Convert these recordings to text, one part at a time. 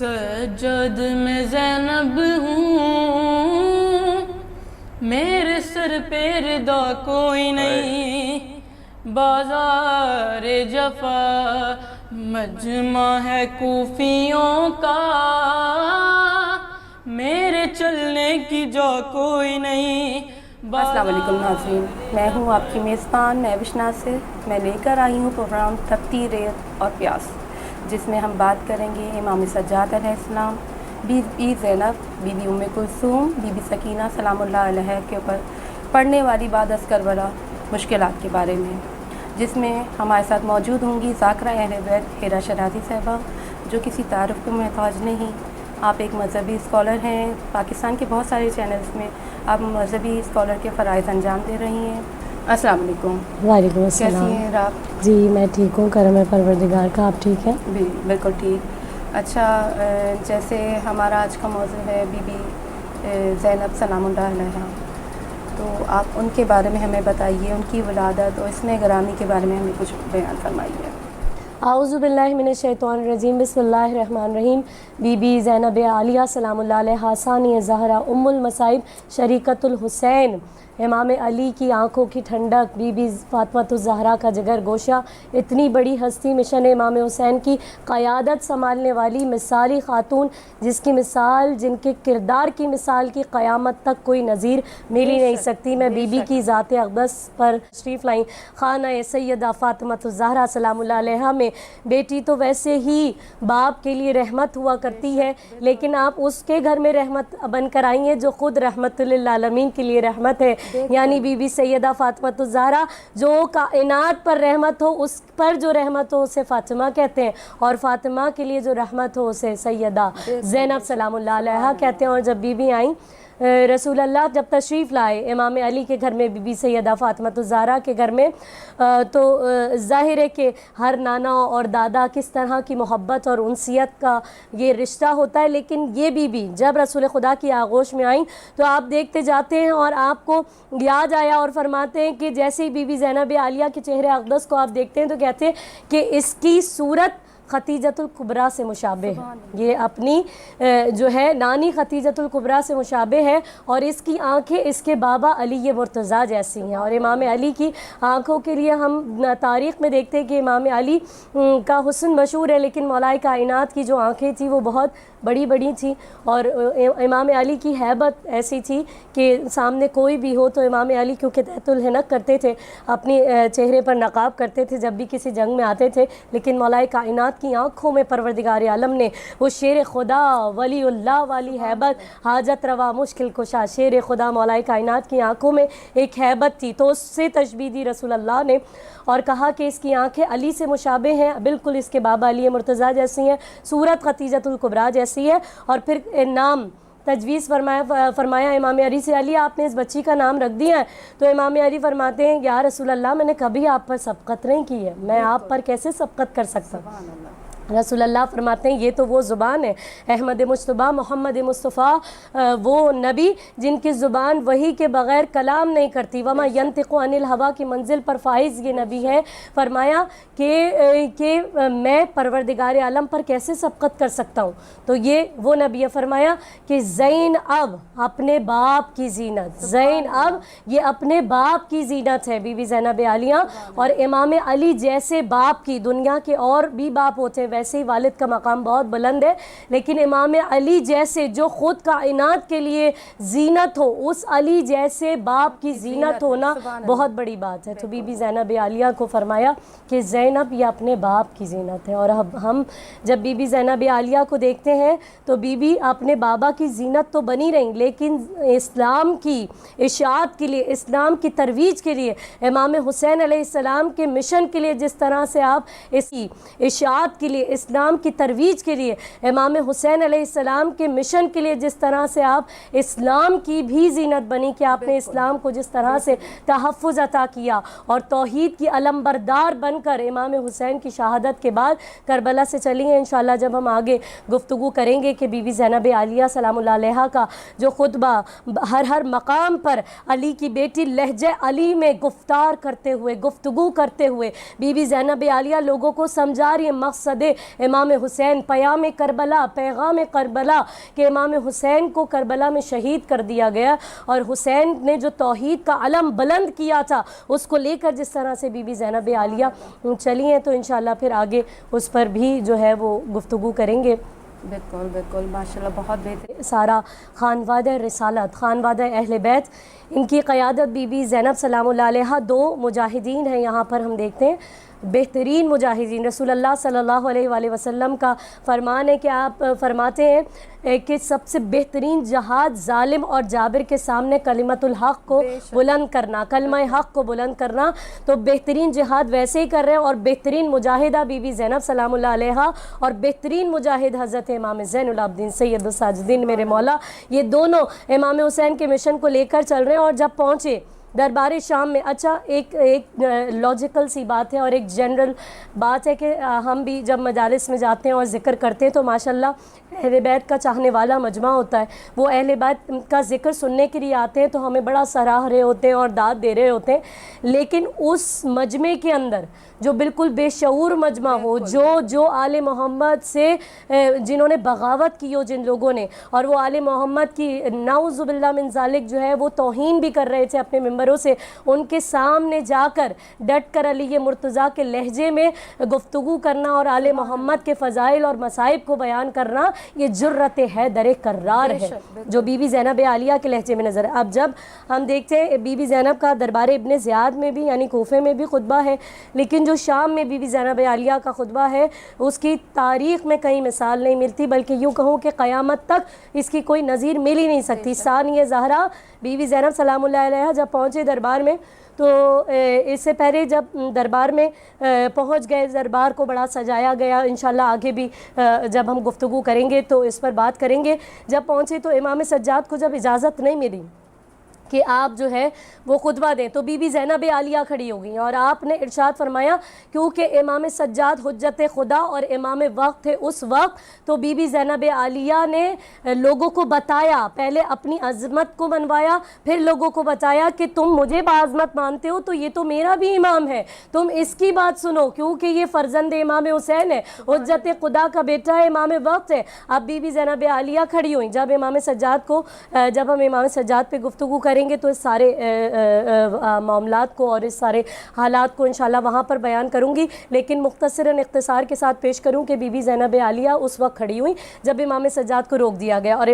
سجد میں زینب ہوں، میرے سر پہ ردا کوئی نہیں، بازار جفا مجمع ہے کوفیوں کا، میرے چلنے کی جا کوئی نہیں۔ السلام علیکم ناظرین، میں ہوں آپ کی میزبان مہوش ناصر۔ میں لے کر آئی ہوں پروگرام تپتی ریت اور پیاس، جس میں ہم بات کریں گے امام سجاد علیہ السلام، بی بی زینب، بی بی ام کلثوم، بی بی سکینہ سلام اللہ علیہ کے اوپر پڑھنے والی بعد از کربلا مشکلات کے بارے میں، جس میں ہمارے ساتھ موجود ہوں گی ذاکرہ اہل بیت ہیرا شرازی صاحبہ، جو کسی تعارف کو محتاج نہیں۔ آپ ایک مذہبی اسکالر ہیں، پاکستان کے بہت سارے چینلز میں آپ مذہبی اسکالر کے فرائض انجام دے رہی ہیں۔ السلام علیکم۔ وعلیکم السلام۔ کیسی ہیں آپ؟ جی میں ٹھیک ہوں، کرم ہے پروردگار کا، آپ ٹھیک ہیں؟ بھی بالکل ٹھیک۔ اچھا، جیسے ہمارا آج کا موضوع ہے بی بی زینب سلام اللہ علیہ، تو آپ ان کے بارے میں ہمیں بتائیے، ان کی ولادت اور اسم گرامی کے بارے میں ہمیں کچھ بیان فرمائیے۔ اعوذ باللہ من الشیطان الرجیم، بسم اللہ الرحمن الرحیم۔ بی بی زینب عالیہ سلام اللہ علیہ ثانیہ زہرا ام المصائب شریکۃ الحسین، امام علی کی آنکھوں کی ٹھنڈک، بی بی فاطمہ الزہرا کا جگر گوشہ، اتنی بڑی ہستی، مشن امام حسین کی قیادت سنبھالنے والی مثالی خاتون، جس کی مثال، جن کے کردار کی مثال کی قیامت تک کوئی نظیر مل ہی نہیں سکتی۔ میں بی بی کی ذات اقدس پر تشریف لائیں خانہ سیدہ فاطمہ الزہرا سلام اللہ علیہ میں۔ بیٹی تو ویسے ہی باپ کے لیے رحمت ہوا کرتی ہے، لیکن آپ اس کے گھر میں رحمت بن کر آئی ہیں جو خود رحمت للعالمین کے لیے رحمت ہے، یعنی بی بی سیدہ فاطمہ الزہرا، جو کائنات پر رحمت ہو، اس پر جو رحمت ہو اسے فاطمہ کہتے ہیں، اور فاطمہ کے لیے جو رحمت ہو اسے سیدہ زینب سلام اللہ علیہ کہتے ہیں۔ اور جب بی بی آئیں، رسول اللہ جب تشریف لائے امام علی کے گھر میں، بی بی سیدہ فاطمہ الزہرا کے گھر میں، تو ظاہر ہے کہ ہر نانا اور دادا کس طرح کی محبت اور انسیت کا یہ رشتہ ہوتا ہے، لیکن یہ بی بی جب رسول خدا کی آغوش میں آئیں تو آپ دیکھتے جاتے ہیں اور آپ کو یاد آیا اور فرماتے ہیں کہ جیسے ہی بی بی زینب عالیہ کے چہرے اقدس کو آپ دیکھتے ہیں تو کہتے ہیں کہ اس کی صورت ختیجۃ الکبریٰ سے مشابہ ہے، یہ اپنی جو ہے نانی ختیجۃ الکبریٰ سے مشابہ ہے، اور اس کی آنکھیں اس کے بابا علی مرتضیٰ جیسی ہیں۔ اور امام علی کی آنکھوں کے لیے ہم تاریخ میں دیکھتے ہیں کہ امام علی کا حسن مشہور ہے، لیکن مولا کائنات کی جو آنکھیں تھیں وہ بہت بڑی بڑی تھیں، اور امام علی کی ہیبت ایسی تھی کہ سامنے کوئی بھی ہو تو امام علی کیونکہ تحت الحنک کرتے تھے، اپنی چہرے پر نقاب کرتے تھے جب بھی کسی جنگ میں آتے تھے، لیکن مولا کائنات کی آنکھوں میں پروردگار عالم نے وہ شیر خدا ولی اللہ والی ہیبت، حاجت روا مشکل کشا شیر خدا مولا کائنات کی آنکھوں میں ایک ہیبت تھی، تو اس سے تشبیہ دی رسول اللہ نے اور کہا کہ اس کی آنکھیں علی سے مشابہ ہیں، بالکل اس کے بابا علی مرتضیٰ جیسی ہیں، صورت ختیجۃ الکبریٰ جیسی ہے، اور پھر نام تجویز فرمایا امام علی سے، علی آپ نے اس بچی کا نام رکھ دیا ہے؟ تو امام علی فرماتے ہیں یا رسول اللہ میں نے کبھی آپ پر سبقت نہیں کی ہے، میں آپ پر کیسے سبقت کر سکتا ہوں؟ رسول اللہ فرماتے ہیں یہ تو وہ زبان ہے، احمد مجتبیٰ محمد مصطفیٰ، وہ نبی جن کی زبان وحی کے بغیر کلام نہیں کرتی، وما ینطق عن الہویٰ کی منزل پر فائز یہ نبی ہے۔ فرمایا کہ میں پروردگار عالم پر کیسے سبقت کر سکتا ہوں؟ تو یہ وہ نبی ہے۔ فرمایا کہ زین اب اپنے باپ کی زینت، زین اب یہ اپنے باپ کی زینت ہے بی بی زینب عالیہ، اور امام علی جیسے باپ کی، دنیا کے اور بھی باپ ہوتے ہیں ویسے ہی والد کا مقام بہت بلند ہے، لیکن امام علی جیسے جو خود کائنات کے لیے زینت ہو، اس علی جیسے باپ کی زینت ہونا بہت بڑی بات ہے۔ تو بی بی زینب عالیہ کو فرمایا کہ زینب یہ اپنے باپ کی زینت ہے، اور اب ہم جب بی بی زینب عالیہ کو دیکھتے ہیں تو بی بی اپنے بابا کی زینت تو بنی رہیں، لیکن اسلام کی اشاعت کے لیے، اسلام کی ترویج کے لیے، امام حسین علیہ السلام کے مشن کے لیے جس طرح سے آپ اس کی اشاعت کے لیے، اسلام کی ترویج کے لیے، امام حسین علیہ السلام کے مشن کے لیے جس طرح سے آپ اسلام کی بھی زینت بنی، کہ آپ نے اسلام کو جس طرح سے تحفظ عطا کیا اور توحید کی علمبردار بن کر امام حسین کی شہادت کے بعد کربلا سے چلی ہیں۔ انشاءاللہ جب ہم آگے گفتگو کریں گے کہ بی بی زینب عالیہ سلام اللہ علیہ کا جو خطبہ ہر مقام پر علی کی بیٹی لہجہ علی میں گفتار کرتے ہوئے، گفتگو کرتے ہوئے بی بی زینب عالیہ لوگوں کو سمجھا رہی ہے مقصد تھے امام حسین، پیام کربلا، پیغام کربلا کہ امام حسین کو کربلا میں شہید کر دیا گیا، اور حسین نے جو توحید کا علم بلند کیا تھا اس کو لے کر جس طرح سے بی بی زینب عالیہ چلی ہیں، تو انشاءاللہ پھر آگے اس پر بھی جو ہے وہ گفتگو کریں گے۔ بالکل بالکل، ماشاءاللہ بہت بہترین۔ سارا خانوادہ رسالت، خانوادہ اہل بیت، ان کی قیادت بی بی زینب سلام اللہ علیہا، دو مجاہدین ہیں یہاں پر ہم دیکھتے ہیں، بہترین مجاہدین۔ رسول اللہ صلی اللہ علیہ وآلہ وسلم کا فرمان ہے کہ آپ فرماتے ہیں کہ سب سے بہترین جہاد ظالم اور جابر کے سامنے کلمت الحق کو بلند کرنا، کلمہ حق کو بلند کرنا، تو بہترین جہاد ویسے ہی کر رہے ہیں، اور بہترین مجاہدہ بی بی زینب سلام اللہ علیہا، اور بہترین مجاہد حضرت امام زین العابدین سید الساجدین میرے مولا، یہ دونوں امام حسین کے مشن کو لے کر چل رہے ہیں۔ اور جب پہنچے دربار شام میں، اچھا ایک لاجیکل سی بات ہے اور ایک جنرل بات ہے کہ ہم بھی جب مجالس میں جاتے ہیں اور ذکر کرتے ہیں تو ماشاءاللہ اہل بیت کا چاہنے والا مجمع ہوتا ہے، وہ اہل بیت کا ذکر سننے کے لیے آتے ہیں تو ہمیں بڑا سراہ رہے ہوتے ہیں اور داد دے رہے ہوتے ہیں، لیکن اس مجمع کے اندر جو بالکل بے شعور مجمع ہو، جو آل محمد سے جنہوں نے بغاوت کی ہو جن لوگوں نے، اور وہ آل محمد کی نعوذ باللہ من ذالک جو ہے وہ توہین بھی کر رہے تھے اپنے ممبروں سے، ان کے سامنے جا کر ڈٹ کر علی مرتضیٰ کے لہجے میں گفتگو کرنا اور آل محمد کے فضائل اور مصائب کو بیان کرنا، یہ جرت ہے در کرار ہے جو بی بی زینب عالیہ کے لہجے میں نظر ہے۔ اب جب ہم دیکھتے ہیں بی بی زینب کا دربار ابن زیاد میں بھی یعنی کوفے میں بھی خطبہ ہے، لیکن جو شام میں بی بی زینب عالیہ کا خطبہ ہے اس کی تاریخ میں کہیں مثال نہیں ملتی، بلکہ یوں کہوں کہ قیامت تک اس کی کوئی نظیر مل ہی نہیں سکتی۔ ثانیہ زہرا بی بی زینب سلام اللہ علیہ جب پہنچے دربار میں تو اس سے پہلے جب دربار میں پہنچ گئے، دربار کو بڑا سجایا گیا، انشاءاللہ آگے بھی جب ہم گفتگو کریں گے تو اس پر بات کریں گے۔ جب پہنچے تو امام سجاد کو جب اجازت نہیں ملی کہ آپ جو ہے وہ خطبہ دیں تو بی بی زینب عالیہ کھڑی ہو گئیں، اور آپ نے ارشاد فرمایا کیونکہ امام سجاد حجت خدا اور امام وقت تھے اس وقت، تو بی بی زینب عالیہ نے لوگوں کو بتایا، پہلے اپنی عظمت کو منوایا، پھر لوگوں کو بتایا کہ تم مجھے بعظمت مانتے ہو تو یہ تو میرا بھی امام ہے، تم اس کی بات سنو کیونکہ یہ فرزند امام حسین ہے، حجت خدا کا بیٹا ہے، امام وقت ہے۔ اب بی بی زینب عالیہ کھڑی ہوئیں۔ جب امام سجاد کو جب ہم امام سجاد پہ گفتگو کریں گے تو اس سارے معاملات کو اور اس سارے حالات کو انشاءاللہ وہاں پر بیان کروں گی، لیکن مختصراً اختصار کے ساتھ پیش کروں کہ بی بی زینب عالیہ اس وقت کھڑی ہوئی جب امام سجاد کو روک دیا گیا، اور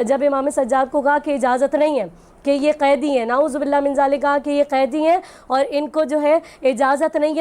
جب امام سجاد کو کہا کہ اجازت نہیں ہے کہ یہ قیدی ہیں، نعوذ باللہ من ذالک، کہا کہ یہ قیدی ہیں اور ان کو جو ہے اجازت نہیں ہے